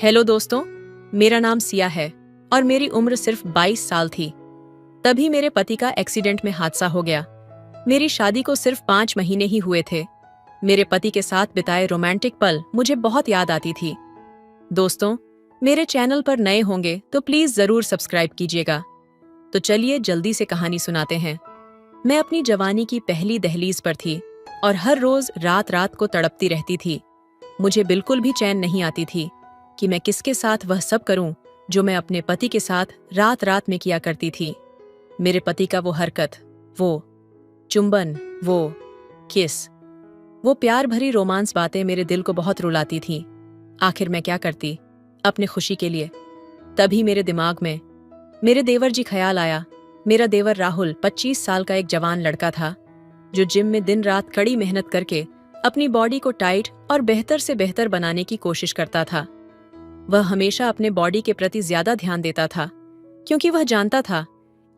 Hello दोस्तों, मेरा नाम सिया है और मेरी उम्र सिर्फ 22 साल थी। तभी मेरे पति का एक्सीडेंट में हादसा हो गया। मेरी शादी को सिर्फ 5 महीने ही हुए थे। मेरे पति के साथ बिताए रोमांटिक पल मुझे बहुत याद आती थी। दोस्तों, मेरे चैनल पर नए होंगे तो प्लीज जरूर सब्सक्राइब कीजिएगा। तो चलिए जल्दी से कहानी सुनाते हैं। मैं अपनी जवानी की पहली दहलीज पर थी और हर रोज रात रात को तड़पती रहती थी। मुझे बिल्कुल भी चैन नहीं आती थी कि मैं किसके साथ वह सब करूं जो मैं अपने पति के साथ रात रात में किया करती थी। मेरे पति का वो हरकत, वो चुंबन, वो किस, वो प्यार भरी रोमांस बातें मेरे दिल को बहुत रुलाती थीं। आखिर मैं क्या करती अपने खुशी के लिए। तभी मेरे दिमाग में मेरे देवर जी ख्याल आया। मेरा देवर राहुल 25 साल का एक जवान लड़का था जो जिम में दिन रात कड़ी मेहनत करके अपनी बॉडी को टाइट और बेहतर से बेहतर बनाने की कोशिश करता था। वह हमेशा अपने बॉडी के प्रति ज्यादा ध्यान देता था क्योंकि वह जानता था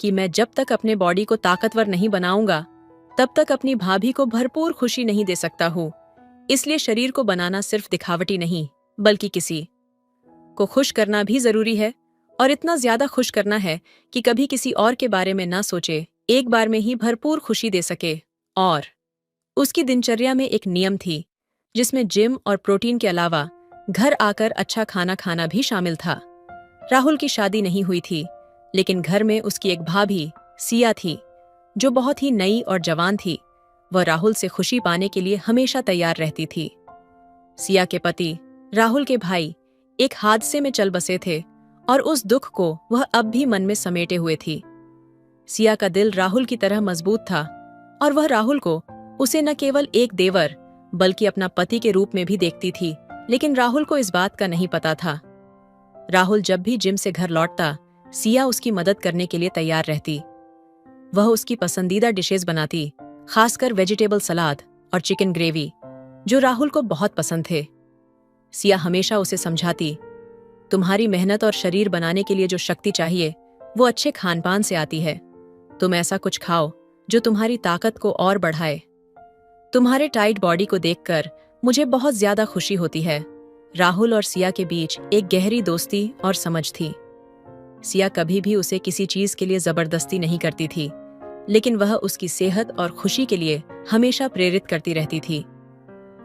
कि मैं जब तक अपने बॉडी को ताकतवर नहीं बनाऊंगा तब तक अपनी भाभी को भरपूर खुशी नहीं दे सकता हूं। इसलिए शरीर को बनाना सिर्फ दिखावटी नहीं बल्कि किसी को खुश करना भी जरूरी है, और इतना ज्यादा खुश करना है कि कभी किसी और के बारे में ना सोचे, एक बार में ही भरपूर खुशी दे सके। और उसकी दिनचर्या में एक नियम थी जिसमें जिम और प्रोटीन के अलावा घर आकर अच्छा खाना खाना भी शामिल था। राहुल की शादी नहीं हुई थी, लेकिन घर में उसकी एक भाभी सिया थी जो बहुत ही नई और जवान थी। वह राहुल से खुशी पाने के लिए हमेशा तैयार रहती थी। सिया के पति राहुल के भाई एक हादसे में चल बसे थे और उस दुख को वह अब भी मन में समेटे हुए थी। सिया का दिल राहुल की तरह मजबूत था और वह राहुल को उसे न केवल एक देवर बल्कि अपना पति के रूप में भी देखती थी, लेकिन राहुल को इस बात का नहीं पता था। राहुल जब भी जिम से घर लौटता, सिया उसकी मदद करने के लिए तैयार रहती। वह उसकी पसंदीदा डिशेस बनाती, खासकर वेजिटेबल सलाद और चिकन ग्रेवी जो राहुल को बहुत पसंद थे। सिया हमेशा उसे समझाती, तुम्हारी मेहनत और शरीर बनाने के लिए जो शक्ति चाहिए वो अच्छे खानपान से आती है। तुम ऐसा कुछ खाओ जो तुम्हारी ताकत को और बढ़ाए। तुम्हारे टाइट बॉडी को देखकर मुझे बहुत ज्यादा खुशी होती है। राहुल और सिया के बीच एक गहरी दोस्ती और समझ थी। सिया कभी भी उसे किसी चीज के लिए जबरदस्ती नहीं करती थी, लेकिन वह उसकी सेहत और खुशी के लिए हमेशा प्रेरित करती रहती थी।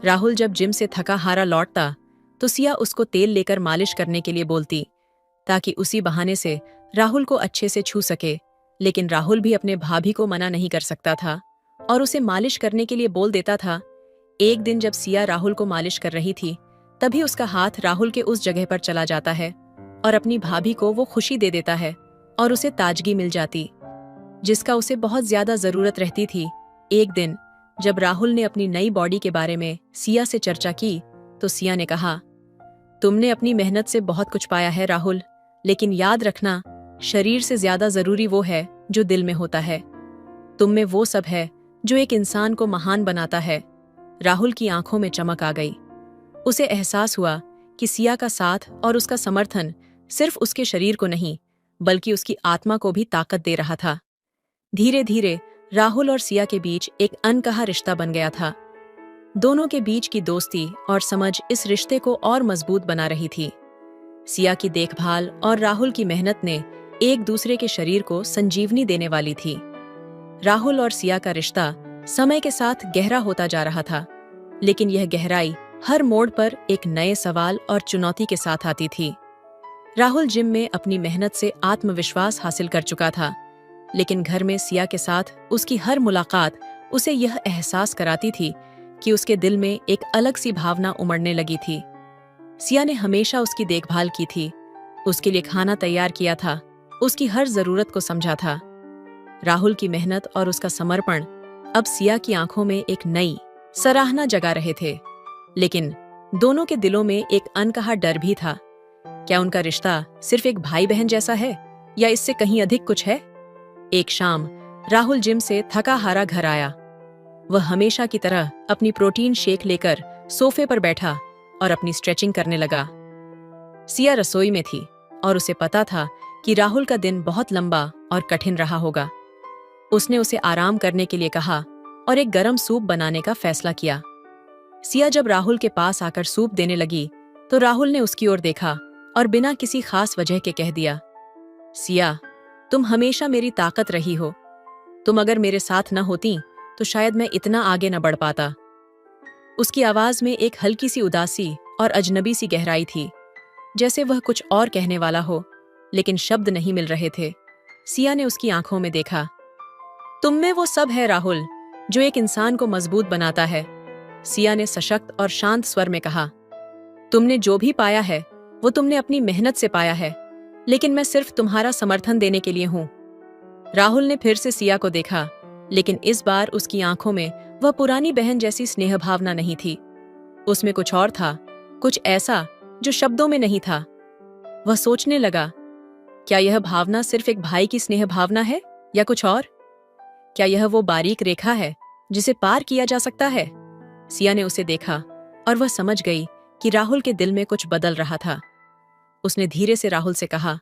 राहुल जब जिम से थका हारा लौटता तो सिया उसको तेल लेकर मालिश करने के लिए बोलती ताकि उसी बहाने से राहुल को अच्छे से छू सके। लेकिन राहुल भी अपने भाभी को मना नहीं कर सकता था और उसे मालिश करने के लिए बोल देता था। एक दिन जब सिया राहुल को मालिश कर रही थी, तभी उसका हाथ राहुल के उस जगह पर चला जाता है और अपनी भाभी को वो खुशी दे देता है और उसे ताजगी मिल जाती जिसका उसे बहुत ज्यादा जरूरत रहती थी। एक दिन जब राहुल ने अपनी नई बॉडी के बारे में सिया से चर्चा की तो सिया ने कहा, तुमने अपनी मेहनत से बहुत कुछ पाया है राहुल, लेकिन याद रखना, शरीर से ज्यादा जरूरी वो है जो दिल में होता है। तुम में वो सब है जो एक इंसान को महान बनाता है। राहुल की आंखों में चमक आ गई। उसे एहसास हुआ कि सिया का साथ और उसका समर्थन सिर्फ उसके शरीर को नहीं बल्कि उसकी आत्मा को भी ताकत दे रहा था। धीरे धीरे राहुल और सिया के बीच एक अनकहा रिश्ता बन गया था। दोनों के बीच की दोस्ती और समझ इस रिश्ते को और मजबूत बना रही थी। सिया की देखभाल और राहुल की मेहनत ने एक दूसरे के शरीर को संजीवनी देने वाली थी। राहुल और सिया का रिश्ता समय के साथ गहरा होता जा रहा था, लेकिन यह गहराई हर मोड़ पर एक नए सवाल और चुनौती के साथ आती थी। राहुल जिम में अपनी मेहनत से आत्मविश्वास हासिल कर चुका था, लेकिन घर में सिया के साथ उसकी हर मुलाकात उसे यह एहसास कराती थी कि उसके दिल में एक अलग सी भावना उमड़ने लगी थी। सिया ने हमेशा उसकी देखभाल की थी, उसके लिए खाना तैयार किया था, उसकी हर जरूरत को समझा था। राहुल की मेहनत और उसका समर्पण अब सिया की आंखों में एक नई सराहना जगा रहे थे, लेकिन दोनों के दिलों में एक अनकहा डर भी था। क्या उनका रिश्ता सिर्फ एक भाई बहन जैसा है या इससे कहीं अधिक कुछ है? एक शाम राहुल जिम से थका हारा घर आया। वह हमेशा की तरह अपनी प्रोटीन शेक लेकर सोफे पर बैठा और अपनी स्ट्रेचिंग करने लगा। सिया रसोई में थी और उसे पता था कि राहुल का दिन बहुत लंबा और कठिन रहा होगा। उसने उसे आराम करने के लिए कहा और एक गरम सूप बनाने का फैसला किया। सिया जब राहुल के पास आकर सूप देने लगी तो राहुल ने उसकी ओर देखा और बिना किसी खास वजह के कह दिया, सिया, तुम हमेशा मेरी ताकत रही हो। तुम अगर मेरे साथ न होती तो शायद मैं इतना आगे न बढ़ पाता। उसकी आवाज में एक हल्की सी उदासी और अजनबी सी गहराई थी, जैसे वह कुछ और कहने वाला हो, लेकिन शब्द नहीं मिल रहे थे। सिया ने उसकी आंखों में देखा। तुम में वो सब है राहुल, जो एक इंसान को मजबूत बनाता है। सिया ने सशक्त और शांत स्वर में कहा, तुमने जो भी पाया है वो तुमने अपनी मेहनत से पाया है, लेकिन मैं सिर्फ तुम्हारा समर्थन देने के लिए हूं। राहुल ने फिर से सिया को देखा, लेकिन इस बार उसकी आंखों में वह पुरानी बहन जैसी स्नेह भावना नहीं थी। उसमें कुछ और था, कुछ ऐसा जो शब्दों में नहीं था। वह सोचने लगा, क्या यह भावना सिर्फ एक भाई की स्नेह भावना है या कुछ और? क्या यह वो बारीक रेखा है जिसे पार किया जा सकता है? सिया ने उसे देखा और वह समझ गई कि राहुल के दिल में कुछ बदल रहा था। उसने धीरे से राहुल से कहा,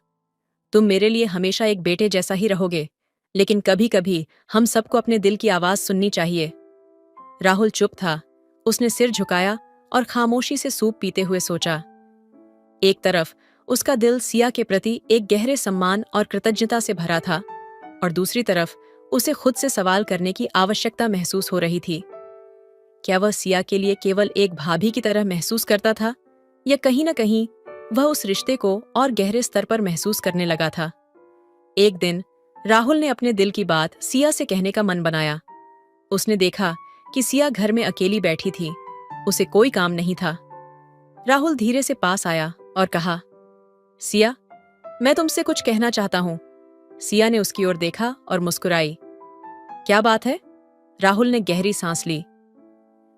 तुम मेरे लिए हमेशा एक बेटे जैसा ही रहोगे, लेकिन कभी कभी हम सबको अपने दिल की आवाज सुननी चाहिए। राहुल चुप था। उसने सिर झुकाया और खामोशी से सूप पीते हुए सोचा। एक तरफ उसका दिल सिया के प्रति एक गहरे सम्मान और कृतज्ञता से भरा था, और दूसरी तरफ उसे खुद से सवाल करने की आवश्यकता महसूस हो रही थी। क्या वह सिया के लिए केवल एक भाभी की तरह महसूस करता था, या कहीं न कहीं वह उस रिश्ते को और गहरे स्तर पर महसूस करने लगा था? एक दिन राहुल ने अपने दिल की बात सिया से कहने का मन बनाया। उसने देखा कि सिया घर में अकेली बैठी थी। उसे कोई काम नहीं था। राहुल धीरे से पास आया और कहा, सिया, मैं तुमसे कुछ कहना चाहता हूं। सिया ने उसकी ओर देखा और मुस्कुराई। क्या बात है? राहुल ने गहरी सांस ली।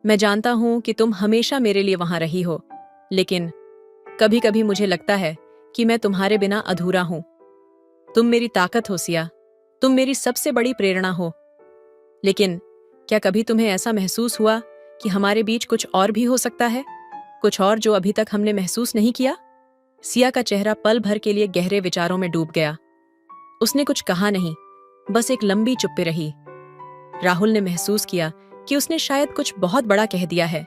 मैं जानता हूं कि तुम हमेशा मेरे लिए वहां रही हो, लेकिन कभी कभी मुझे लगता है कि मैं तुम्हारे बिना अधूरा हूं। तुम मेरी ताकत हो सिया, तुम मेरी सबसे बड़ी प्रेरणा हो। लेकिन क्या कभी तुम्हें ऐसा महसूस हुआ कि हमारे बीच कुछ और भी हो सकता है, कुछ और जो अभी तक हमने महसूस नहीं किया? सिया का चेहरा पल भर के लिए गहरे विचारों में डूब गया। उसने कुछ कहा नहीं, बस एक लंबी चुप्पी रही। राहुल ने महसूस किया कि उसने शायद कुछ बहुत बड़ा कह दिया है,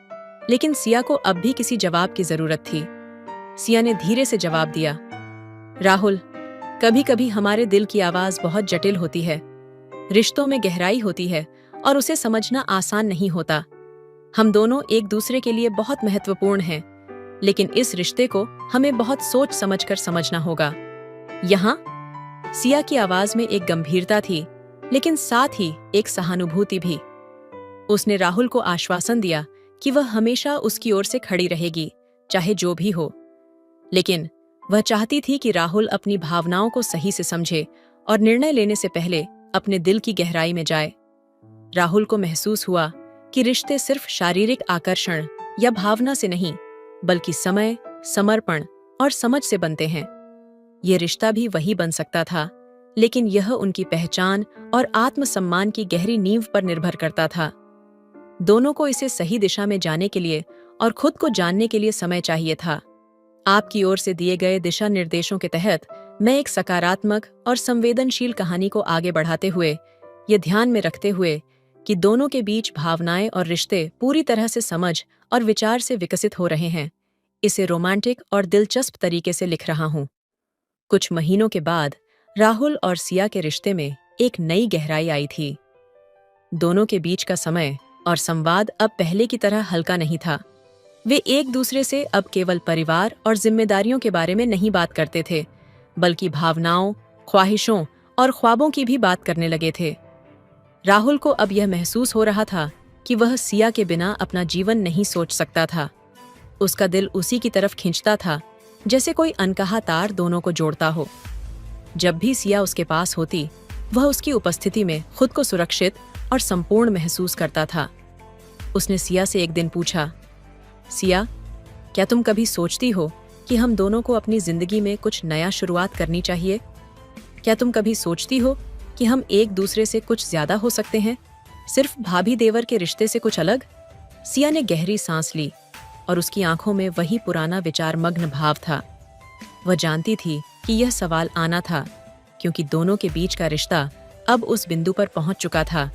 लेकिन सिया को अब भी किसी जवाब की जरूरत थी। सिया ने धीरे से जवाब दिया, राहुल, कभी कभी हमारे दिल की आवाज बहुत जटिल होती है। रिश्तों में गहराई होती है और उसे समझना आसान नहीं होता। हम दोनों एक दूसरे के लिए बहुत महत्वपूर्ण हैं, लेकिन इस रिश्ते को हमें बहुत सोच समझकर समझना होगा। यहाँ सिया की आवाज में एक गंभीरता थी, लेकिन साथ ही एक सहानुभूति भी। उसने राहुल को आश्वासन दिया कि वह हमेशा उसकी ओर से खड़ी रहेगी, चाहे जो भी हो। लेकिन वह चाहती थी कि राहुल अपनी भावनाओं को सही से समझे और निर्णय लेने से पहले अपने दिल की गहराई में जाए। राहुल को महसूस हुआ कि रिश्ते सिर्फ शारीरिक आकर्षण या भावना से नहीं, बल्कि समय, समर्पण और समझ से बनते हैं। ये रिश्ता भी वही बन सकता था, लेकिन यह उनकी पहचान और आत्मसम्मान की गहरी नींव पर निर्भर करता था। दोनों को इसे सही दिशा में जाने के लिए और खुद को जानने के लिए समय चाहिए था। आपकी ओर से दिए गए दिशा निर्देशों के तहत मैं एक सकारात्मक और संवेदनशील कहानी को आगे बढ़ाते हुए, ये ध्यान में रखते हुए कि दोनों के बीच भावनाएं और रिश्ते पूरी तरह से समझ और विचार से विकसित हो रहे हैं, इसे रोमांटिक और दिलचस्प तरीके से लिख रहा हूं। कुछ महीनों के बाद राहुल और सिया के रिश्ते में एक नई गहराई आई थी। दोनों के बीच का समय और संवाद अब पहले की तरह हल्का नहीं था। वे एक दूसरे से अब केवल परिवार और जिम्मेदारियों के बारे में नहीं बात करते थे, बल्कि भावनाओं, ख्वाहिशों और ख्वाबों की भी बात करने लगे थे। राहुल को अब यह महसूस हो रहा था कि वह सिया के बिना अपना जीवन नहीं सोच सकता था। उसका दिल उसी की तरफ खींचता था, जैसे कोई अनकहा तार दोनों को जोड़ता हो। जब भी सिया उसके पास होती, वह उसकी उपस्थिति में खुद को सुरक्षित और संपूर्ण महसूस करता था। उसने सिया से एक दिन पूछा, सिया, क्या तुम कभी सोचती हो कि हम दोनों को अपनी जिंदगी में कुछ नया शुरुआत करनी चाहिए? क्या तुम कभी सोचती हो कि हम एक दूसरे से कुछ ज्यादा हो सकते हैं, सिर्फ भाभी देवर के रिश्ते से कुछ अलग? सिया ने गहरी सांस ली और उसकी आंखों में वही पुराना विचारमग्न भाव था। वह जानती थी कि यह सवाल आना था, क्योंकि दोनों के बीच का रिश्ता अब उस बिंदु पर पहुंच चुका था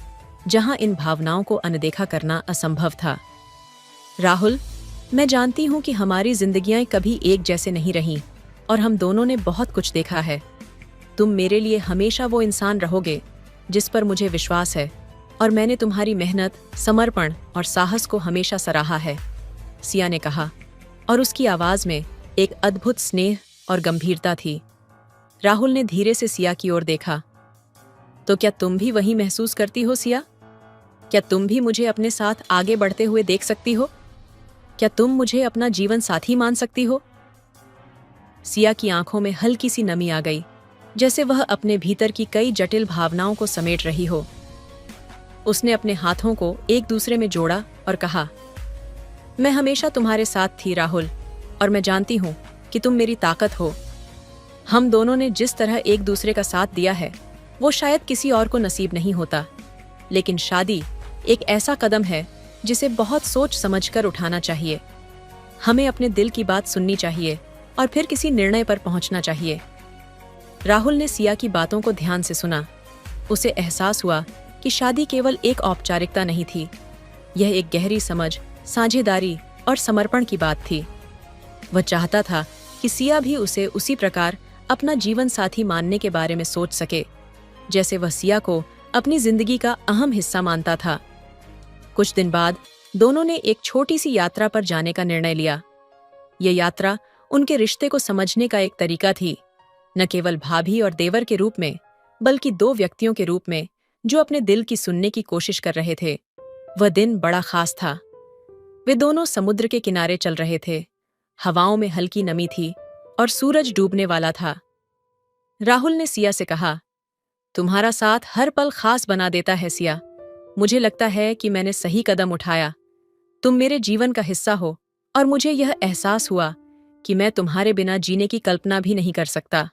जहां इन भावनाओं को अनदेखा करना असंभव था। राहुल, मैं जानती हूं कि हमारी जिंदगियां कभी एक जैसे नहीं रहीं, और हम दोनों ने बहुत कुछ देखा है। तुम मेरे लिए हमेशा वो इंसान रहोगे जिस पर मुझे विश्वास है, और मैंने तुम्हारी मेहनत, समर्पण और साहस को हमेशा सराहा है, सिया ने कहा, और उसकी आवाज में एक अद्भुत स्नेह और गंभीरता थी। राहुल ने धीरे से सिया की ओर देखा। तो क्या तुम भी वही महसूस करती हो सिया? क्या तुम भी मुझे अपने साथ आगे बढ़ते हुए देख सकती हो? क्या तुम मुझे अपना जीवन साथी मान सकती हो? सिया की आंखों में हल्की सी नमी आ गई, जैसे वह अपने भीतर की कई जटिल भावनाओं को समेट रही हो। उसने अपने हाथों को एक दूसरे में जोड़ा और कहा, मैं हमेशा तुम्हारे साथ थी राहुल, और मैं जानती हूं कि तुम मेरी ताकत हो। हम दोनों ने जिस तरह एक दूसरे का साथ दिया है वो शायद किसी और को नसीब नहीं होता, लेकिन शादी एक ऐसा कदम है जिसे बहुत सोच समझकर उठाना चाहिए। हमें अपने दिल की बात सुननी चाहिए और फिर किसी निर्णय पर पहुंचना चाहिए। राहुल ने सिया की बातों को ध्यान से सुना। उसे एहसास हुआ कि शादी केवल एक औपचारिकता नहीं थी, यह एक गहरी समझ, साझेदारी और समर्पण की बात थी। वह चाहता था कि सिया भी उसे उसी प्रकार अपना जीवन साथी मानने के बारे में सोच सके, जैसे वह सिया को अपनी जिंदगी का अहम हिस्सा मानता था। कुछ दिन बाद दोनों ने एक छोटी सी यात्रा पर जाने का निर्णय लिया। यह यात्रा उनके रिश्ते को समझने का एक तरीका थी, न केवल भाभी और देवर के रूप में, बल्कि दो व्यक्तियों के रूप में जो अपने दिल की सुनने की कोशिश कर रहे थे। वह दिन बड़ा खास था। वे दोनों समुद्र के किनारे चल रहे थे। हवाओं में हल्की नमी थी और सूरज डूबने वाला था। राहुल ने सिया से कहा, तुम्हारा साथ हर पल खास बना देता है सिया। मुझे लगता है कि मैंने सही कदम उठाया। तुम मेरे जीवन का हिस्सा हो, और मुझे यह एहसास हुआ कि मैं तुम्हारे बिना जीने की कल्पना भी नहीं कर सकता।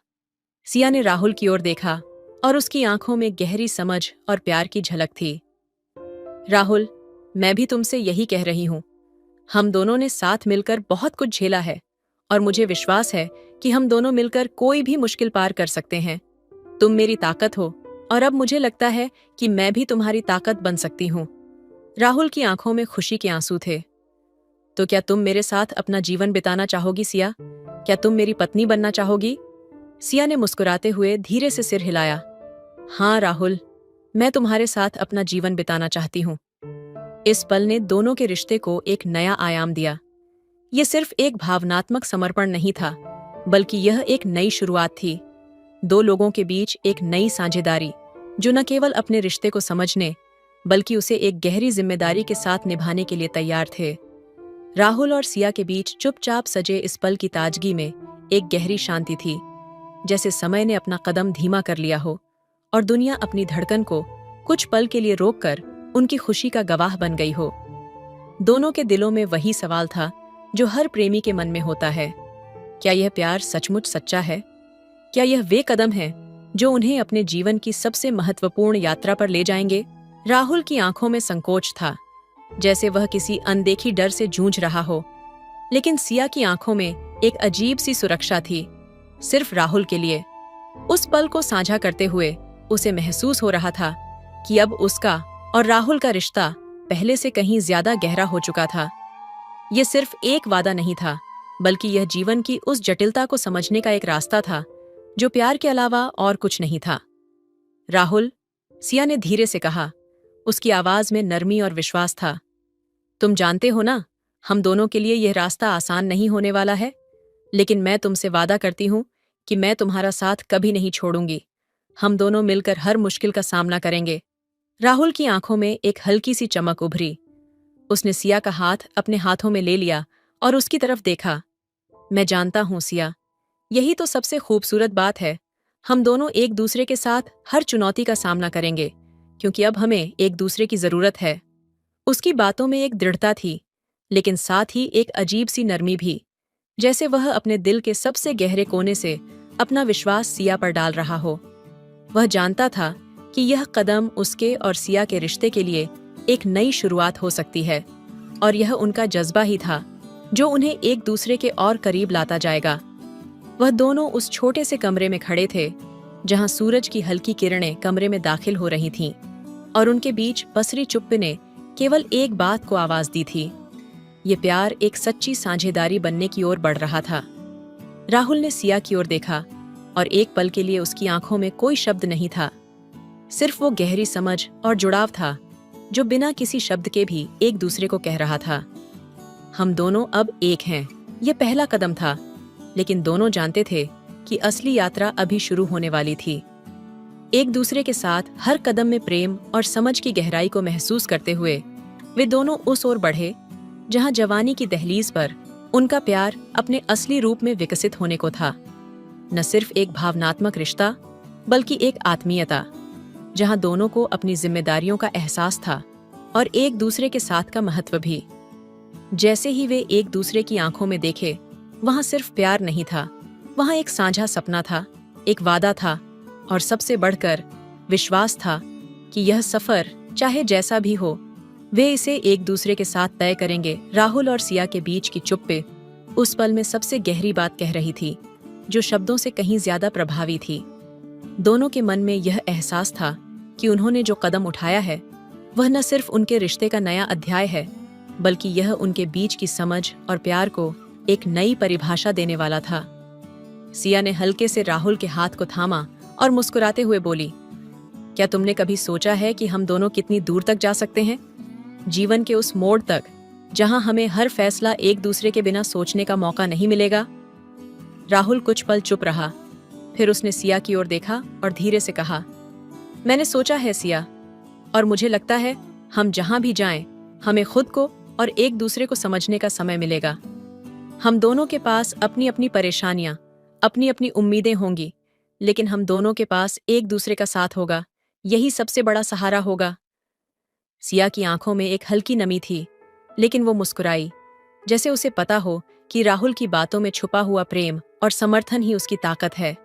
सिया ने राहुल की ओर देखा और उसकी आंखों में गहरी समझ और प्यार की झलक थी। राहुल, मैं भी तुमसे यही कह रही हूं। हम दोनों ने साथ मिलकर बहुत कुछ झेला है, और मुझे विश्वास है कि हम दोनों मिलकर कोई भी मुश्किल पार कर सकते हैं। तुम मेरी ताकत हो, और अब मुझे लगता है कि मैं भी तुम्हारी ताकत बन सकती हूँ। राहुल की आंखों में खुशी के आंसू थे। तो क्या तुम मेरे साथ अपना जीवन बिताना चाहोगी सिया? क्या तुम मेरी पत्नी बनना चाहोगी? सिया ने मुस्कुराते हुए धीरे से सिर हिलाया। हाँ राहुल, मैं तुम्हारे साथ अपना जीवन बिताना चाहती हूँ। इस पल ने दोनों के रिश्ते को एक नया आयाम दिया। यह सिर्फ एक भावनात्मक समर्पण नहीं था, बल्कि यह एक नई शुरुआत थी। दो लोगों के बीच एक नई साझेदारी, जो न केवल अपने रिश्ते को समझने, बल्कि उसे एक गहरी जिम्मेदारी के साथ निभाने के लिए तैयार थे। राहुल और सिया के बीच चुपचाप सजे इस पल की ताजगी में एक गहरी शांति थी, जैसे समय ने अपना कदम धीमा कर लिया हो और दुनिया अपनी धड़कन को कुछ पल के लिए रोककर उनकी खुशी का गवाह बन गई हो। दोनों के दिलों में वही सवाल था जो हर प्रेमी के मन में होता है, क्या यह प्यार सचमुच सच्चा है? क्या यह वे कदम हैं जो उन्हें अपने जीवन की सबसे महत्वपूर्ण यात्रा पर ले जाएंगे? राहुल की आंखों में संकोच था, जैसे वह किसी अनदेखी डर से जूझ रहा हो, लेकिन सिया की आंखों में एक अजीब सी सुरक्षा थी, सिर्फ राहुल के लिए। उस पल को साझा करते हुए उसे महसूस हो रहा था कि अब उसका और राहुल का रिश्ता पहले से कहीं ज्यादा गहरा हो चुका था। यह सिर्फ एक वादा नहीं था, बल्कि यह जीवन की उस जटिलता को समझने का एक रास्ता था जो प्यार के अलावा और कुछ नहीं था। राहुल, सिया ने धीरे से कहा, उसकी आवाज में नरमी और विश्वास था। तुम जानते हो ना, हम दोनों के लिए यह रास्ता आसान नहीं होने वाला है, लेकिन मैं तुमसे वादा करती हूं कि मैं तुम्हारा साथ कभी नहीं छोड़ूंगी। हम दोनों मिलकर हर मुश्किल का सामना करेंगे। राहुल की आंखों में एक हल्की सी चमक उभरी। उसने सिया का हाथ अपने हाथों में ले लिया और उसकी तरफ देखा। मैं जानता हूं सिया, यही तो सबसे खूबसूरत बात है। हम दोनों एक दूसरे के साथ हर चुनौती का सामना करेंगे, क्योंकि अब हमें एक दूसरे की जरूरत है। उसकी बातों में एक दृढ़ता थी, लेकिन साथ ही एक अजीब सी नरमी भी, जैसे वह अपने दिल के सबसे गहरे कोने से अपना विश्वास सिया पर डाल रहा हो। वह जानता था कि यह कदम उसके और सिया के रिश्ते के लिए एक नई शुरुआत हो सकती है, और यह उनका जज्बा ही था जो उन्हें एक दूसरे के और करीब लाता जाएगा। वह दोनों उस छोटे से कमरे में खड़े थे, जहां सूरज की हल्की किरणें कमरे में दाखिल हो रही थीं, और उनके बीच पसरी चुप्पी ने केवल एक बात को आवाज दी थी। ये प्यार एक सच्ची साझेदारी बनने की ओर बढ़ रहा था। राहुल ने सिया की ओर देखा और एक पल के लिए उसकी आंखों में कोई शब्द नहीं था, सिर्फ वो गहरी समझ और जुड़ाव था जो बिना किसी शब्द के भी एक दूसरे को कह रहा था। हम दोनों अब एक हैं। ये पहला कदम था, लेकिन दोनों जानते थे कि असली यात्रा अभी शुरू होने वाली थी। एक दूसरे के साथ हर कदम में प्रेम और समझ की गहराई को महसूस करते हुए वे दोनों उस ओर बढ़े जहां जवानी की दहलीज पर उनका प्यार अपने असली रूप में विकसित होने को था। न सिर्फ एक भावनात्मक रिश्ता, बल्कि एक आत्मीयता जहां दोनों को अपनी जिम्मेदारियों का एहसास था और एक दूसरे के साथ का महत्व भी। जैसे ही वे एक दूसरे की आंखों में देखे, वहां सिर्फ प्यार नहीं था, वहां एक साझा सपना था, एक वादा था और सबसे बढ़कर विश्वास था कि यह सफर चाहे जैसा भी हो, वे इसे एक दूसरे के साथ तय करेंगे। राहुल और सिया के बीच की चुप्पे उस पल में सबसे गहरी बात कह रही थी, जो शब्दों से कहीं ज्यादा प्रभावी थी। दोनों के मन में यह एहसास था कि उन्होंने जो कदम उठाया है वह न सिर्फ उनके रिश्ते का नया अध्याय है, बल्कि यह उनके बीच की समझ और प्यार को एक नई परिभाषा देने वाला था। सिया ने हल्के से राहुल के हाथ को थामा और मुस्कुराते हुए बोली, क्या तुमने कभी सोचा है कि हम दोनों कितनी दूर तक जा सकते हैं? जीवन के उस मोड़ तक जहां हमें हर फैसला एक दूसरे के बिना सोचने का मौका नहीं मिलेगा। राहुल कुछ पल चुप रहा, फिर उसने सिया की ओर देखा और धीरे से कहा, मैंने सोचा है सिया, और मुझे लगता है हम जहां भी जाएं, हमें खुद को और एक दूसरे को समझने का समय मिलेगा। हम दोनों के पास अपनी अपनी परेशानियां, अपनी अपनी उम्मीदें होंगी, लेकिन हम दोनों के पास एक दूसरे का साथ होगा। यही सबसे बड़ा सहारा होगा। सिया की आंखों में एक हल्की नमी थी, लेकिन वो मुस्कुराई, जैसे उसे पता हो कि राहुल की बातों में छुपा हुआ प्रेम और समर्थन ही उसकी ताकत है।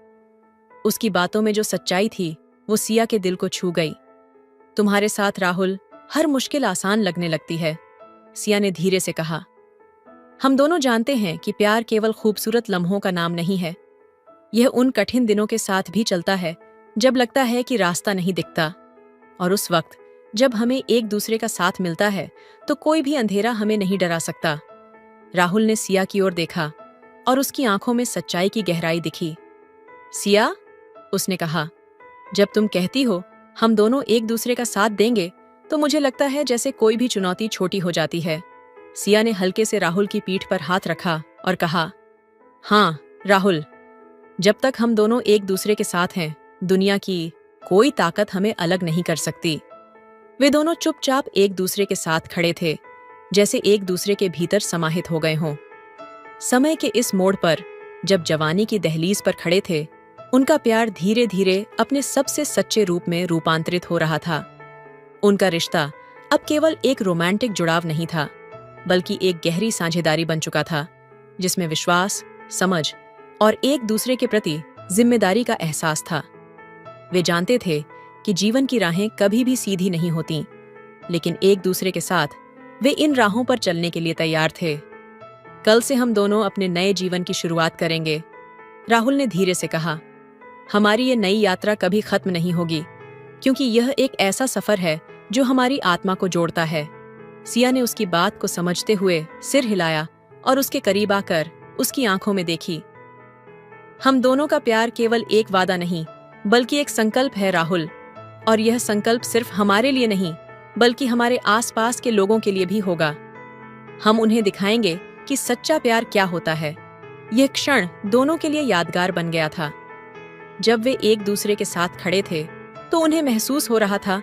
उसकी बातों में जो सच्चाई थी वो सिया के दिल को छू गई। तुम्हारे साथ राहुल, हर मुश्किल आसान लगने लगती है, सिया ने धीरे से कहा। हम दोनों जानते हैं कि प्यार केवल खूबसूरत लम्हों का नाम नहीं है। यह उन कठिन दिनों के साथ भी चलता है जब लगता है कि रास्ता नहीं दिखता, और उस वक्त जब हमें एक दूसरे का साथ मिलता है तो कोई भी अंधेरा हमें नहीं डरा सकता। राहुल ने सिया की ओर देखा और उसकी आंखों में सच्चाई की गहराई दिखी। सिया, उसने कहा, जब तुम कहती हो हम दोनों एक दूसरे का साथ देंगे, तो मुझे लगता है जैसे कोई भी चुनौती छोटी हो जाती है। सिया ने हल्के से राहुल की पीठ पर हाथ रखा और कहा, हाँ राहुल, जब तक हम दोनों एक दूसरे के साथ हैं, दुनिया की कोई ताकत हमें अलग नहीं कर सकती। वे दोनों चुपचाप एक दूसरे के साथ खड़े थे, जैसे एक दूसरे के भीतर समाहित हो गए हों। समय के इस मोड़ पर, जब जवानी की दहलीज पर खड़े थे, उनका प्यार धीरे धीरे अपने सबसे सच्चे रूप में रूपांतरित हो रहा था। उनका रिश्ता अब केवल एक रोमांटिक जुड़ाव नहीं था, बल्कि एक गहरी साझेदारी बन चुका था, जिसमें विश्वास, समझ और एक दूसरे के प्रति जिम्मेदारी का एहसास था। वे जानते थे कि जीवन की राहें कभी भी सीधी नहीं होती, लेकिन एक दूसरे के साथ वे इन राहों पर चलने के लिए तैयार थे। कल से हम दोनों अपने नए जीवन की शुरुआत करेंगे, राहुल ने धीरे से कहा। हमारी ये नई यात्रा कभी खत्म नहीं होगी, क्योंकि यह एक ऐसा सफर है जो हमारी आत्मा को जोड़ता है। सिया ने उसकी बात को समझते हुए सिर हिलाया और उसके करीब आकर उसकी आंखों में देखी। हम दोनों का प्यार केवल एक वादा नहीं, बल्कि एक संकल्प है राहुल, और यह संकल्प सिर्फ हमारे लिए नहीं, बल्कि हमारे आसपास के लोगों के लिए भी होगा। हम उन्हें दिखाएंगे कि सच्चा प्यार क्या होता है। यह क्षण दोनों के लिए यादगार बन गया था। जब वे एक दूसरे के साथ खड़े थे, तो उन्हें महसूस हो रहा था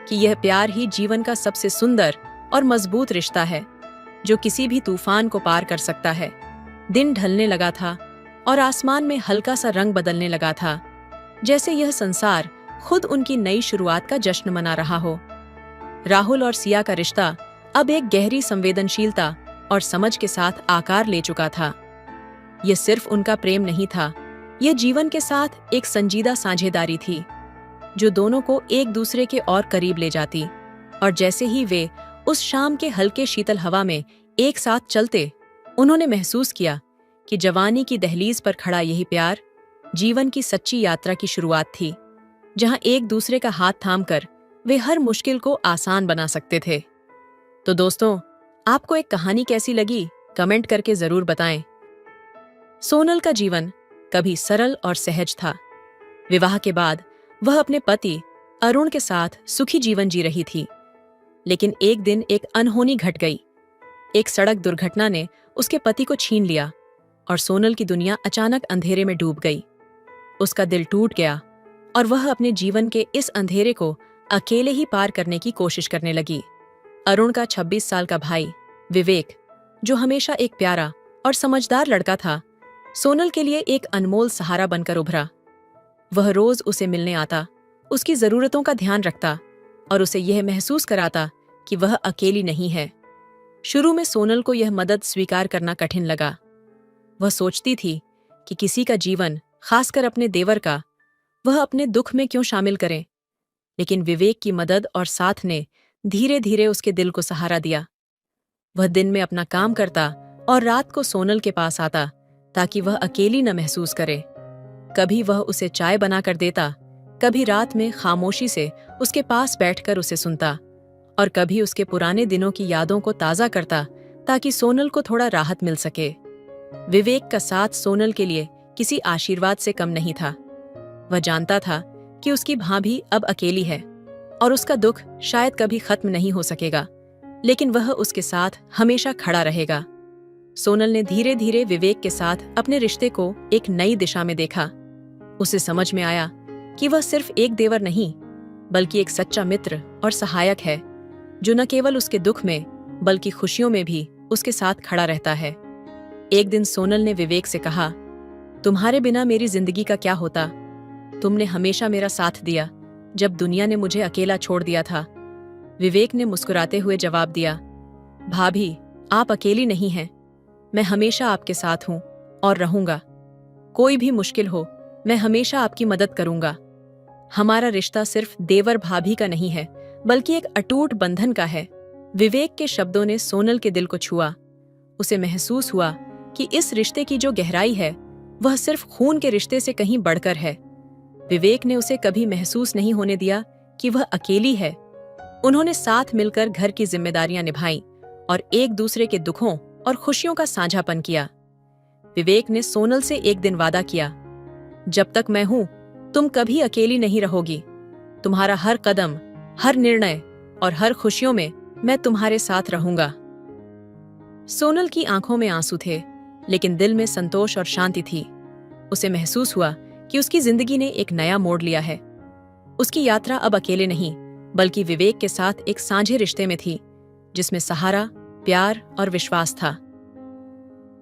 कि यह प्यार ही जीवन का सबसे सुंदर और मजबूत रिश्ता है, जो किसी भी तूफान को पार कर सकता है। दिन ढलने लगा था और आसमान में हल्का सा रंग बदलने लगा था, जैसे यह संसार खुद उनकी नई शुरुआत का जश्न मना रहा हो। राहुल और सिया का रिश्ता अब एक गहरी संवेदनशीलता और समझ के साथ आकार ले चुका था। यह सिर्फ उनका प्रेम नहीं था, यह जीवन के साथ एक संजीदा साझेदारी थी, जो दोनों को एक दूसरे के और करीब ले जाती। और जैसे ही वे उस शाम के हल्के शीतल हवा में एक साथ चलते, उन्होंने महसूस किया कि जवानी की दहलीज पर खड़ा यही प्यार जीवन की सच्ची यात्रा की शुरुआत थी, जहां एक दूसरे का हाथ थामकर वे हर मुश्किल को आसान बना सकते थे। तो दोस्तों, आपको एक कहानी कैसी लगी, कमेंट करके जरूर बताएं। सोनल का जीवन कभी सरल और सहज था। विवाह के बाद वह अपने पति अरुण के साथ सुखी जीवन जी रही थी। लेकिन एक दिन एक अनहोनी घट गई। एक सड़क दुर्घटना ने उसके पति को छीन लिया और सोनल की दुनिया अचानक अंधेरे में डूब गई। उसका दिल टूट गया और वह अपने जीवन के इस अंधेरे को अकेले ही पार करने की कोशिश करने लगी। अरुण का 26 साल का भाई विवेक, जो हमेशा एक प्यारा और समझदार लड़का था, सोनल के लिए एक अनमोल सहारा बनकर उभरा। वह रोज उसे मिलने आता, उसकी जरूरतों का ध्यान रखता और उसे यह महसूस कराता कि वह अकेली नहीं है। शुरू में सोनल को यह मदद स्वीकार करना कठिन लगा। वह सोचती थी कि किसी का जीवन, खासकर अपने देवर का, वह अपने दुख में क्यों शामिल करें। लेकिन विवेक की मदद और साथ ने धीरे धीरे उसके दिल को सहारा दिया। वह दिन में अपना काम करता और रात को सोनल के पास आता ताकि वह अकेली न महसूस करे। कभी वह उसे चाय बनाकर देता, कभी रात में खामोशी से उसके पास बैठकर उसे सुनता और कभी उसके पुराने दिनों की यादों को ताज़ा करता ताकि सोनल को थोड़ा राहत मिल सके। विवेक का साथ सोनल के लिए किसी आशीर्वाद से कम नहीं था। वह जानता था कि उसकी भाभी अब अकेली है और उसका दुख शायद कभी खत्म नहीं हो सकेगा, लेकिन वह उसके साथ हमेशा खड़ा रहेगा। सोनल ने धीरे धीरे विवेक के साथ अपने रिश्ते को एक नई दिशा में देखा। उसे समझ में आया कि वह सिर्फ एक देवर नहीं, बल्कि एक सच्चा मित्र और सहायक है, जो न केवल उसके दुख में बल्कि खुशियों में भी उसके साथ खड़ा रहता है। एक दिन सोनल ने विवेक से कहा, तुम्हारे बिना मेरी जिंदगी का क्या होता? तुमने हमेशा मेरा साथ दिया जब दुनिया ने मुझे अकेला छोड़ दिया था। विवेक ने मुस्कुराते हुए जवाब दिया, भाभी, आप अकेली नहीं हैं। मैं हमेशा आपके साथ हूं और रहूंगा। कोई भी मुश्किल हो, मैं हमेशा आपकी मदद करूंगा। हमारा रिश्ता सिर्फ देवर भाभी का नहीं है, बल्कि एक अटूट बंधन का है। विवेक के शब्दों ने सोनल के दिल को छुआ। उसे महसूस हुआ कि इस रिश्ते की जो गहराई है, वह सिर्फ खून के रिश्ते से कहीं बढ़कर है। विवेक ने उसे कभी महसूस नहीं होने दिया कि वह अकेली है। उन्होंने साथ मिलकर घर की जिम्मेदारियां निभाई और एक दूसरे के दुखों और खुशियों का साझापन किया। विवेक ने सोनल से एक दिन वादा किया, जब तक मैं हूं, तुम कभी अकेली नहीं रहोगी। तुम्हारा हर कदम, हर निर्णय और हर खुशियों में मैं तुम्हारे साथ रहूंगा। सोनल की आंखों में आंसू थे, लेकिन दिल में संतोष और शांति थी। उसे महसूस हुआ कि उसकी जिंदगी ने एक नया मोड़ लिया है। उसकी यात्रा अब अकेले नहीं, बल्कि विवेक के साथ एक साझे रिश्ते में थी, जिसमें सहारा, प्यार और विश्वास था।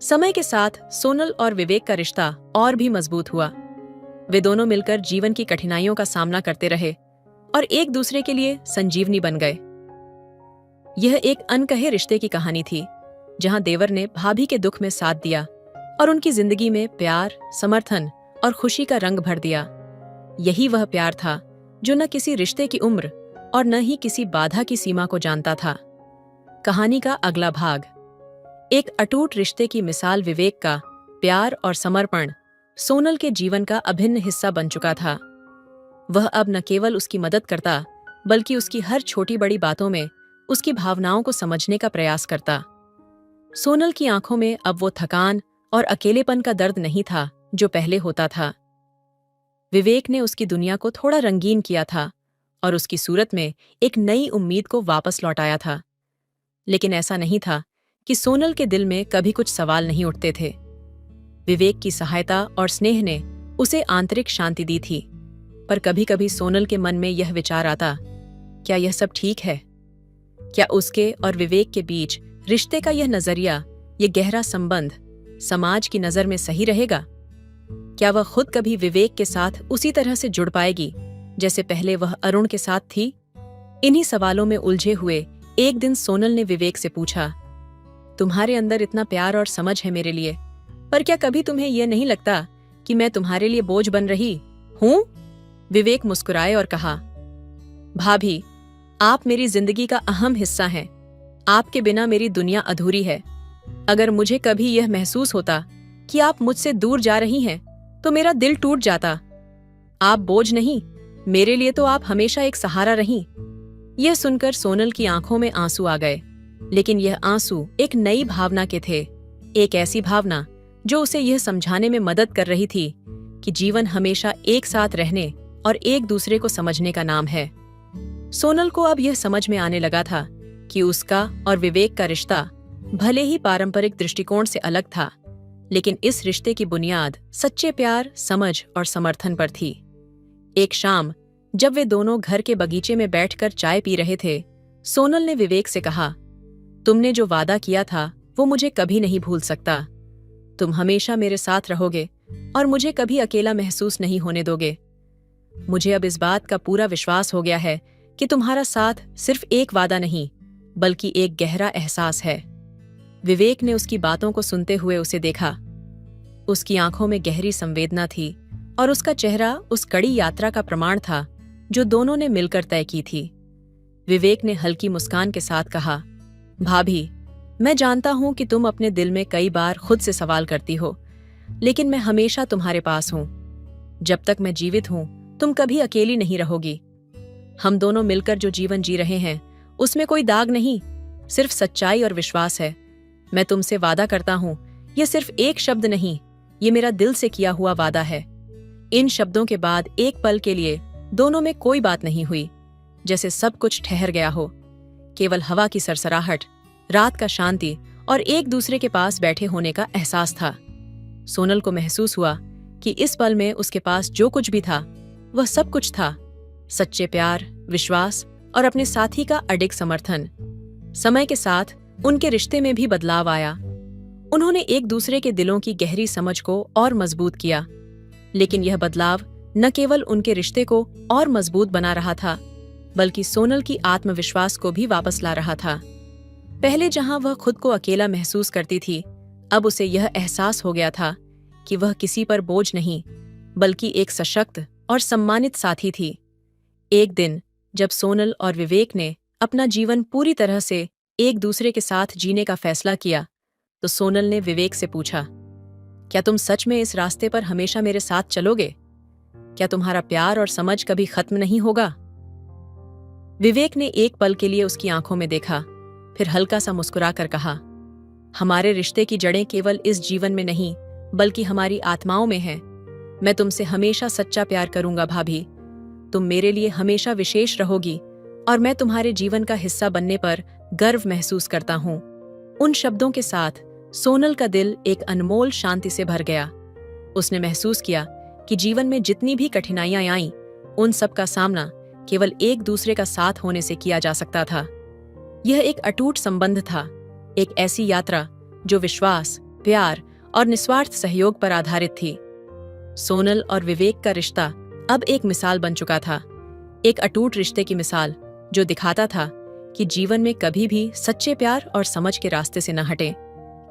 समय के साथ सोनल और विवेक का रिश्ता और भी मजबूत हुआ। वे दोनों मिलकर जीवन की कठिनाइयों का सामना करते रहे और एक दूसरे के लिए संजीवनी बन गए। यह एक अनकहे रिश्ते की कहानी थी, जहां देवर ने भाभी के दुख में साथ दिया और उनकी जिंदगी में प्यार, समर्थन और खुशी का रंग भर दिया। यही वह प्यार था जो न किसी रिश्ते की उम्र और न ही किसी बाधा की सीमा को जानता था। कहानी का अगला भाग। एक अटूट रिश्ते की मिसाल विवेक का प्यार और समर्पण सोनल के जीवन का अभिन्न हिस्सा बन चुका था। वह अब न केवल उसकी मदद करता, बल्कि उसकी हर छोटी बड़ी बातों में उसकी भावनाओं को समझने का प्रयास करता। सोनल की आंखों में अब वो थकान और अकेलेपन का दर्द नहीं था जो पहले होता था। विवेक ने उसकी दुनिया को थोड़ा रंगीन किया था और उसकी सूरत में एक नई उम्मीद को वापस लौटाया था। लेकिन ऐसा नहीं था कि सोनल के दिल में कभी कुछ सवाल नहीं उठते थे। विवेक की सहायता और स्नेह ने उसे आंतरिक शांति दी थी, पर कभी कभी सोनल के मन में यह विचार आता, क्या यह सब ठीक है? क्या उसके और विवेक के बीच रिश्ते का यह नजरिया, यह गहरा संबंध समाज की नजर में सही रहेगा? क्या वह खुद कभी विवेक के साथ उसी तरह से जुड़ पाएगी जैसे पहले वह अरुण के साथ थी? इन्हीं सवालों में उलझे हुए एक दिन सोनल ने विवेक से पूछा, तुम्हारे अंदर इतना प्यार और समझ है मेरे लिए, पर क्या कभी तुम्हें यह नहीं लगता कि मैं तुम्हारे लिए बोझ बन रही हूं? विवेक मुस्कुराए और कहा, भाभी, आप मेरी जिंदगी का अहम हिस्सा हैं। आपके बिना मेरी दुनिया अधूरी है। अगर मुझे कभी यह महसूस होता कि आप मुझसे दूर जा रही हैं, तो मेरा दिल टूट जाता। आप बोझ नहीं, मेरे लिए तो आप हमेशा एक सहारा रहीं। यह सुनकर सोनल की आंखों में आंसू आ गए, लेकिन यह आंसू एक नई भावना के थे, एक ऐसी भावना जो उसे यह समझाने में मदद कर रही थी कि जीवन हमेशा एक साथ रहने और एक दूसरे को समझने का नाम है। सोनल को अब यह समझ में आने लगा था कि उसका और विवेक का रिश्ता भले ही पारंपरिक दृष्टिकोण से अलग था, लेकिन इस रिश्ते की बुनियाद सच्चे प्यार, समझ और समर्थन पर थी। एक शाम जब वे दोनों घर के बगीचे में बैठकर चाय पी रहे थे, सोनल ने विवेक से कहा, तुमने जो वादा किया था वो मुझे कभी नहीं भूल सकता। तुम हमेशा मेरे साथ रहोगे और मुझे कभी अकेला महसूस नहीं होने दोगे। मुझे अब इस बात का पूरा विश्वास हो गया है कि तुम्हारा साथ सिर्फ एक वादा नहीं, बल्कि एक गहरा एहसास है। विवेक ने उसकी बातों को सुनते हुए उसे देखा। उसकी आंखों में गहरी संवेदना थी और उसका चेहरा उस कड़ी यात्रा का प्रमाण था जो दोनों ने मिलकर तय की थी। विवेक ने हल्की मुस्कान के साथ कहा, भाभी, मैं जानता हूं कि तुम अपने दिल में कई बार खुद से सवाल करती हो, लेकिन मैं हमेशा तुम्हारे पास हूं। जब तक मैं जीवित हूं, तुम कभी अकेली नहीं रहोगी। हम दोनों मिलकर जो जीवन जी रहे हैं, उसमें कोई दाग नहीं, सिर्फ सच्चाई और विश्वास है। मैं तुमसे वादा करता हूं, यह सिर्फ एक शब्द नहीं, ये मेरा दिल से किया हुआ वादा है। इन शब्दों के बाद एक पल के लिए दोनों में कोई बात नहीं हुई, जैसे सब कुछ ठहर गया हो। केवल हवा की सरसराहट, रात का शांति और एक दूसरे के पास बैठे होने का एहसास था। सोनल को महसूस हुआ कि इस पल में उसके पास जो कुछ भी था, वह सब कुछ था। सच्चे प्यार, विश्वास और अपने साथी का अडिग समर्थन। समय के साथ उनके रिश्ते में भी बदलाव आया। उन्होंने एक दूसरे के दिलों की गहरी समझ को और मजबूत किया, लेकिन यह बदलाव न केवल उनके रिश्ते को और मजबूत बना रहा था, बल्कि सोनल की आत्मविश्वास को भी वापस ला रहा था। पहले जहां वह खुद को अकेला महसूस करती थी, अब उसे यह एहसास हो गया था कि वह किसी पर बोझ नहीं, बल्कि एक सशक्त और सम्मानित साथी थी। एक दिन जब सोनल और विवेक ने अपना जीवन पूरी तरह से एक दूसरे के साथ जीने का फैसला किया, तो सोनल ने विवेक से पूछा, क्या तुम सच में इस रास्ते पर हमेशा मेरे साथ चलोगे? क्या तुम्हारा प्यार और समझ कभी खत्म नहीं होगा? विवेक ने एक पल के लिए उसकी आंखों में देखा, फिर हल्का सा मुस्कुराकर कहा, हमारे रिश्ते की जड़ें केवल इस जीवन में नहीं, बल्कि हमारी आत्माओं में हैं। मैं तुमसे हमेशा सच्चा प्यार करूंगा भाभी। तुम मेरे लिए हमेशा विशेष रहोगी और मैं तुम्हारे जीवन का हिस्सा बनने पर गर्व महसूस करता हूं। उन शब्दों के साथ सोनल का दिल एक अनमोल शांति से भर गया। उसने महसूस किया कि जीवन में जितनी भी कठिनाइयां आईं, उन सब का सामना केवल एक दूसरे का साथ होने से किया जा सकता था। यह एक अटूट संबंध था, एक ऐसी यात्रा जो विश्वास, प्यार और निस्वार्थ सहयोग पर आधारित थी। सोनल और विवेक का रिश्ता अब एक मिसाल बन चुका था, एक अटूट रिश्ते की मिसाल जो दिखाता था कि जीवन में कभी भी सच्चे प्यार और समझ के रास्ते से न हटें,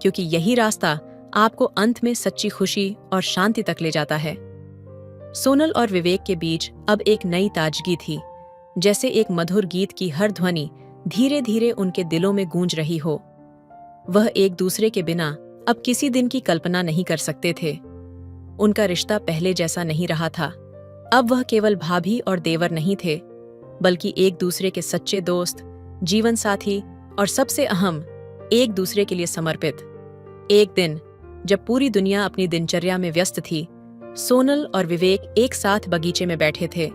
क्योंकि यही रास्ता आपको अंत में सच्ची खुशी और शांति तक ले जाता है। सोनल और विवेक के बीच अब एक नई ताजगी थी, जैसे एक मधुर गीत की हर ध्वनि धीरे धीरे उनके दिलों में गूंज रही हो। वह एक दूसरे के बिना अब किसी दिन की कल्पना नहीं कर सकते थे। उनका रिश्ता पहले जैसा नहीं रहा था। अब वह केवल भाभी और देवर नहीं थे, बल्कि एक दूसरे के सच्चे दोस्त, जीवन साथी और सबसे अहम, एक दूसरे के लिए समर्पित। एक दिन जब पूरी दुनिया अपनी दिनचर्या में व्यस्त थी, सोनल और विवेक एक साथ बगीचे में बैठे थे।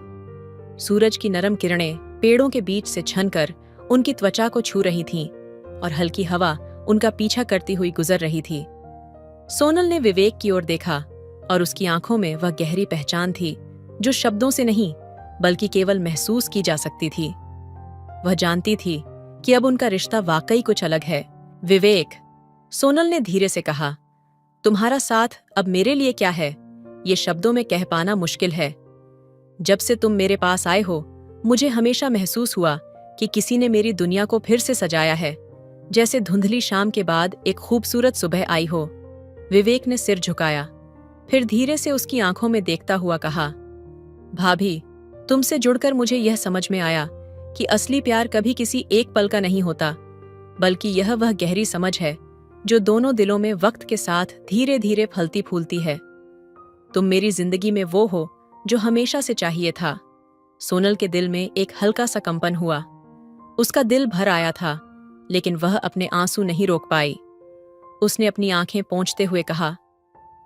सूरज की नरम किरणें पेड़ों के बीच से छनकर उनकी त्वचा को छू रही थीं और हल्की हवा उनका पीछा करती हुई गुजर रही थी। सोनल ने विवेक की ओर देखा और उसकी आंखों में वह गहरी पहचान थी जो शब्दों से नहीं, बल्कि केवल महसूस की जा सकती थी। वह जानती थी कि अब उनका रिश्ता वाकई कुछ अलग है। विवेक, सोनल ने धीरे से कहा, तुम्हारा साथ अब मेरे लिए क्या है, ये शब्दों में कह पाना मुश्किल है। जब से तुम मेरे पास आए हो, मुझे हमेशा महसूस हुआ कि किसी ने मेरी दुनिया को फिर से सजाया है, जैसे धुंधली शाम के बाद एक खूबसूरत सुबह आई हो। विवेक ने सिर झुकाया, फिर धीरे से उसकी आंखों में देखता हुआ कहा, भाभी, तुमसे जुड़कर मुझे यह समझ में आया कि असली प्यार कभी किसी एक पल का नहीं होता, बल्कि यह वह गहरी समझ है जो दोनों दिलों में वक्त के साथ धीरे धीरे फलती फूलती है। तुम मेरी जिंदगी में वो हो जो हमेशा से चाहिए था। सोनल के दिल में एक हल्का सा कंपन हुआ। उसका दिल भर आया था, लेकिन वह अपने आंसू नहीं रोक पाई। उसने अपनी आंखें पोंछते हुए कहा,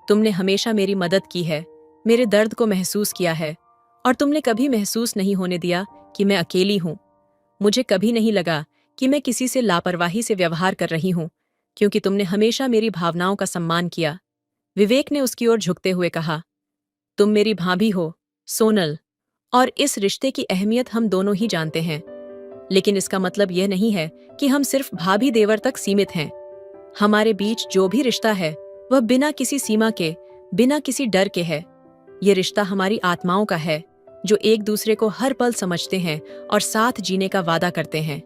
तुमने हमेशा मेरी मदद की है, मेरे दर्द को महसूस किया है, और तुमने कभी महसूस नहीं होने दिया कि मैं अकेली हूं। मुझे कभी नहीं लगा कि मैं किसी से लापरवाही से व्यवहार कर रही हूं, क्योंकि तुमने हमेशा मेरी भावनाओं का सम्मान किया। विवेक ने उसकी ओर झुकते हुए कहा, तुम मेरी भाभी हो, सोनल, और इस रिश्ते की अहमियत हम दोनों ही जानते हैं। लेकिन इसका मतलब यह नहीं है कि हम सिर्फ भाभी देवर तक सीमित हैं। हमारे बीच जो भी रिश्ता है वह बिना किसी सीमा के, बिना किसी डर के है। ये रिश्ता हमारी आत्माओं का है, जो एक दूसरे को हर पल समझते हैं और साथ जीने का वादा करते हैं।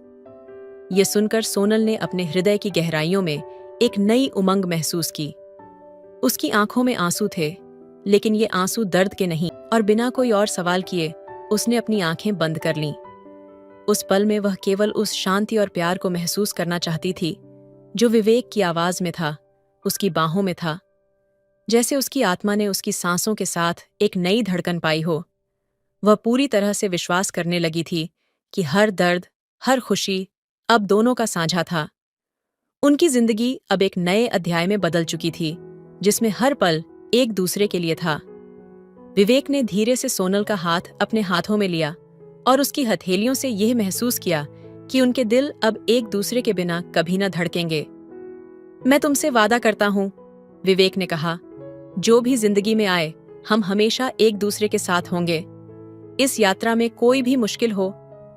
ये सुनकर सोनल ने अपने हृदय की गहराइयों में एक नई उमंग महसूस की। उसकी आंखों में आंसू थे, लेकिन ये आंसू दर्द के नहीं, और बिना कोई और सवाल किए उसने अपनी आंखें बंद कर लीं। उस पल में वह केवल उस शांति और प्यार को महसूस करना चाहती थी जो विवेक की आवाज में था, उसकी बाहों में था। जैसे उसकी आत्मा ने उसकी सांसों के साथ एक नई धड़कन पाई हो। वह पूरी तरह से विश्वास करने लगी थी कि हर दर्द, हर खुशी अब दोनों का साझा था। उनकी जिंदगी अब एक नए अध्याय में बदल चुकी थी, जिसमें हर पल एक दूसरे के लिए था। विवेक ने धीरे से सोनल का हाथ अपने हाथों में लिया और उसकी हथेलियों से यह महसूस किया कि उनके दिल अब एक दूसरे के बिना कभी न धड़केंगे। मैं तुमसे वादा करता हूं, विवेक ने कहा, जो भी जिंदगी में आए हम हमेशा एक दूसरे के साथ होंगे। इस यात्रा में कोई भी मुश्किल हो,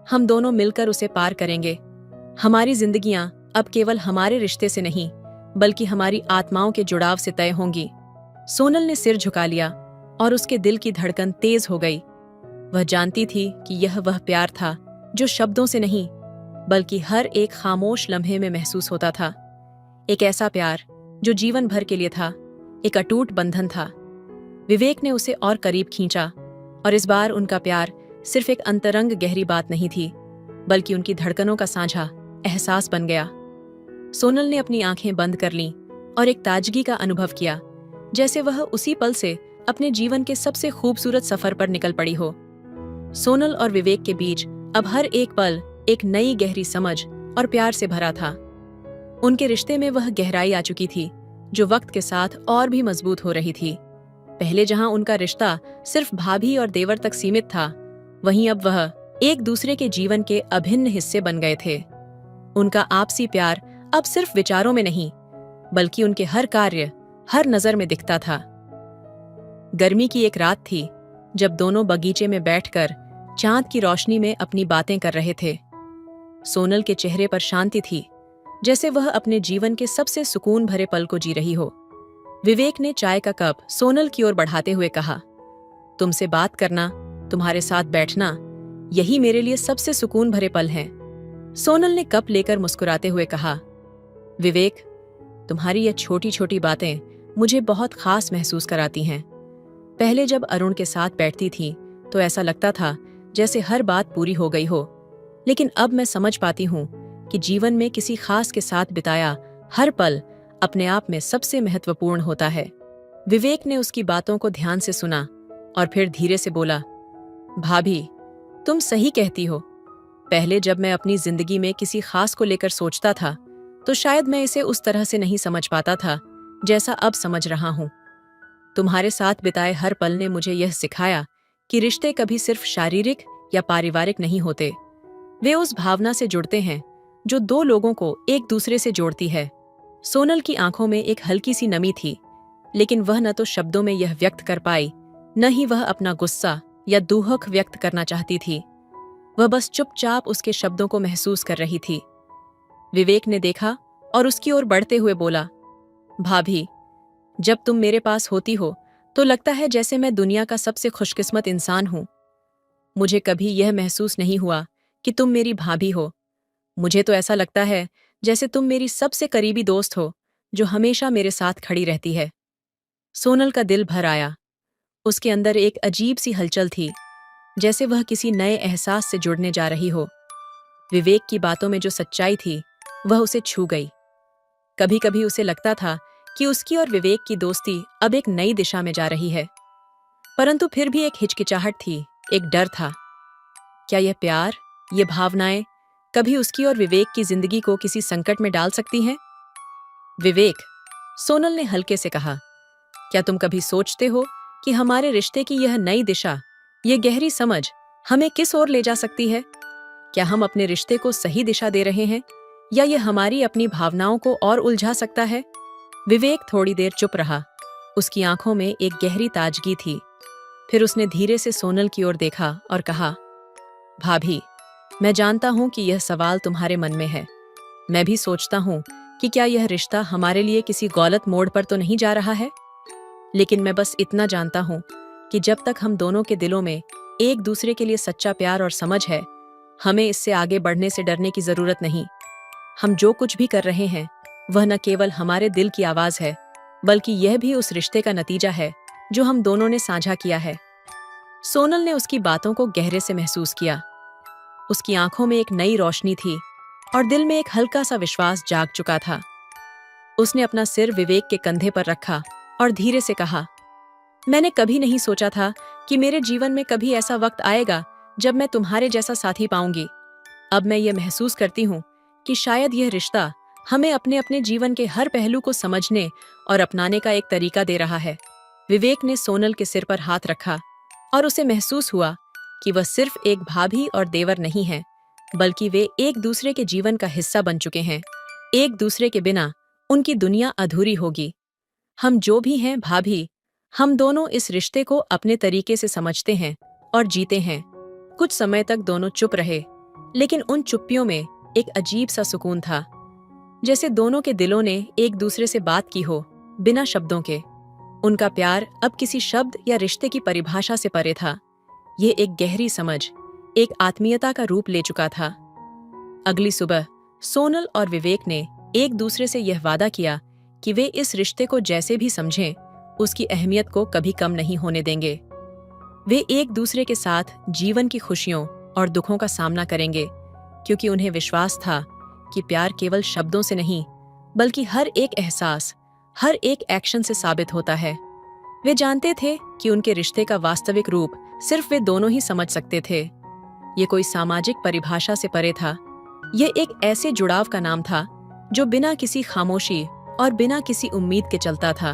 हम दोनों मिलकर उसे पार करेंगे। हमारी जिंदगियां अब केवल हमारे रिश्ते से नहीं, बल्कि हमारी आत्माओं के जुड़ाव से तय होंगी। सोनल ने सिर झुका लिया और उसके दिल की धड़कन तेज हो गई। वह जानती थी कि यह वह प्यार था जो शब्दों से नहीं, बल्कि हर एक खामोश लम्हे में महसूस होता था। एक ऐसा प्यार जो जीवन भर के लिए था, एक अटूट बंधन था। विवेक ने उसे और करीब खींचा, और इस बार उनका प्यार सिर्फ एक अंतरंग गहरी बात नहीं थी, बल्कि उनकी धड़कनों का साझा एहसास बन गया। सोनल ने अपनी आंखें बंद कर लीं और एक ताजगी का अनुभव किया, जैसे वह उसी पल से अपने जीवन के सबसे खूबसूरत सफर पर निकल पड़ी हो। सोनल और विवेक के बीच अब हर एक पल एक नई गहरी समझ और प्यार से भरा था। उनके रिश्ते में वह गहराई आ चुकी थी जो वक्त के साथ और भी मजबूत हो रही थी। पहले जहां उनका रिश्ता सिर्फ भाभी और देवर तक सीमित था, वहीं अब वह एक दूसरे के जीवन के अभिन्न हिस्से बन गए थे। उनका आपसी प्यार अब सिर्फ विचारों में नहीं, बल्कि उनके हर कार्य, हर नजर में दिखता था। गर्मी की एक रात थी जब दोनों बगीचे में बैठकर चांद की रोशनी में अपनी बातें कर रहे थे। सोनल के चेहरे पर शांति थी, जैसे वह अपने जीवन के सबसे सुकून भरे पल को जी रही हो। विवेक ने चाय का कप सोनल की ओर बढ़ाते हुए कहा, तुमसे बात करना, तुम्हारे साथ बैठना, यही मेरे लिए सबसे सुकून भरे पल हैं। सोनल ने कप लेकर मुस्कुराते हुए कहा, विवेक, तुम्हारी यह छोटी छोटी बातें मुझे बहुत खास महसूस कराती हैं। पहले जब अरुण के साथ बैठती थी तो ऐसा लगता था जैसे हर बात पूरी हो गई हो, लेकिन अब मैं समझ पाती हूँ कि जीवन में किसी खास के साथ बिताया हर पल अपने आप में सबसे महत्वपूर्ण होता है। विवेक ने उसकी बातों को ध्यान से सुना और फिर धीरे से बोला, भाभी, तुम सही कहती हो। पहले जब मैं अपनी जिंदगी में किसी खास को लेकर सोचता था तो शायद मैं इसे उस तरह से नहीं समझ पाता था जैसा अब समझ रहा हूं। तुम्हारे साथ बिताए हर पल ने मुझे यह सिखाया कि रिश्ते कभी सिर्फ शारीरिक या पारिवारिक नहीं होते। वे उस भावना से जुड़ते हैं जो दो लोगों को एक दूसरे से जोड़ती है। सोनल की आंखों में एक हल्की सी नमी थी, लेकिन वह न तो शब्दों में यह व्यक्त कर पाई, न ही वह अपना गुस्सा या दुहक व्यक्त करना चाहती थी। वह बस चुपचाप उसके शब्दों को महसूस कर रही थी। विवेक ने देखा और उसकी ओर बढ़ते हुए बोला, भाभी, जब तुम मेरे पास होती हो तो लगता है जैसे मैं दुनिया का सबसे खुशकिस्मत इंसान हूं। मुझे कभी यह महसूस नहीं हुआ कि तुम मेरी भाभी हो। मुझे तो ऐसा लगता है जैसे तुम मेरी सबसे करीबी दोस्त हो, जो हमेशा मेरे साथ खड़ी रहती है। सोनल का दिल भर आया। उसके अंदर एक अजीब सी हलचल थी, जैसे वह किसी नए एहसास से जुड़ने जा रही हो। विवेक की बातों में जो सच्चाई थी वह उसे छू गई। कभी कभी उसे लगता था कि उसकी और विवेक की दोस्ती अब एक नई दिशा में जा रही है, परंतु फिर भी एक हिचकिचाहट थी, एक डर था। क्या यह प्यार, ये भावनाएं कभी उसकी और विवेक की जिंदगी को किसी संकट में डाल सकती हैं? विवेक, सोनल ने हल्के से कहा, क्या तुम कभी सोचते हो कि हमारे रिश्ते की यह नई दिशा, ये गहरी समझ हमें किस ओर ले जा सकती है? क्या हम अपने रिश्ते को सही दिशा दे रहे हैं या ये हमारी अपनी भावनाओं को और उलझा सकता है? विवेक थोड़ी देर चुप रहा। उसकी आंखों में एक गहरी ताजगी थी। फिर उसने धीरे से सोनल की ओर देखा और कहा, भाभी, मैं जानता हूं कि यह सवाल तुम्हारे मन में है। मैं भी सोचता हूं कि क्या यह रिश्ता हमारे लिए किसी गलत मोड़ पर तो नहीं जा रहा है। लेकिन मैं बस इतना जानता हूं कि जब तक हम दोनों के दिलों में एक दूसरे के लिए सच्चा प्यार और समझ है, हमें इससे आगे बढ़ने से डरने की जरूरत नहीं। हम जो कुछ भी कर रहे हैं वह न केवल हमारे दिल की आवाज है, बल्कि यह भी उस रिश्ते का नतीजा है जो हम दोनों ने साझा किया है। सोनल ने उसकी बातों को गहरे से महसूस किया। उसकी आंखों में एक नई रोशनी थी और दिल में एक हल्का सा विश्वास जाग चुका था। उसने अपना सिर विवेक के कंधे पर रखा और धीरे से कहा, मैंने कभी नहीं सोचा था कि मेरे जीवन में कभी ऐसा वक्त आएगा जब मैं तुम्हारे जैसा साथी पाऊंगी। अब मैं ये महसूस करती हूँ कि शायद यह रिश्ता हमें अपने अपने जीवन के हर पहलू को समझने और अपनाने का एक तरीका दे रहा है। विवेक ने सोनल के सिर पर हाथ रखा और उसे महसूस हुआ कि वह सिर्फ एक भाभी और देवर नहीं है, बल्कि वे एक दूसरे के जीवन का हिस्सा बन चुके हैं। एक दूसरे के बिना उनकी दुनिया अधूरी होगी। हम जो भी हैं भाभी, हम दोनों इस रिश्ते को अपने तरीके से समझते हैं और जीते हैं। कुछ समय तक दोनों चुप रहे, लेकिन उन चुप्पियों में एक अजीब सा सुकून था, जैसे दोनों के दिलों ने एक दूसरे से बात की हो, बिना शब्दों के। उनका प्यार अब किसी शब्द या रिश्ते की परिभाषा से परे था। ये एक गहरी समझ, एक आत्मीयता का रूप ले चुका था। अगली सुबह सोनल और विवेक ने एक दूसरे से यह वादा किया कि वे इस रिश्ते को जैसे भी समझें, उसकी अहमियत को कभी कम नहीं होने देंगे। वे एक दूसरे के साथ जीवन की खुशियों और दुखों का सामना करेंगे, क्योंकि उन्हें विश्वास था कि प्यार केवल शब्दों से नहीं, बल्कि हर एक एहसास, हर एक एक्शन से साबित होता है। वे जानते थे कि उनके रिश्ते का वास्तविक रूप सिर्फ वे दोनों ही समझ सकते थे। ये कोई सामाजिक परिभाषा से परे था। यह एक ऐसे जुड़ाव का नाम था जो बिना किसी खामोशी और बिना किसी उम्मीद के चलता था।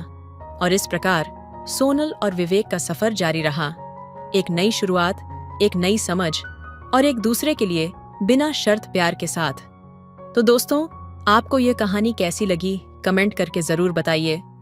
और इस प्रकार सोनल और विवेक का सफर जारी रहा, एक नई शुरुआत, एक नई समझ और एक दूसरे के लिए बिना शर्त प्यार के साथ। तो दोस्तों, आपको ये कहानी कैसी लगी, कमेंट करके जरूर बताइए।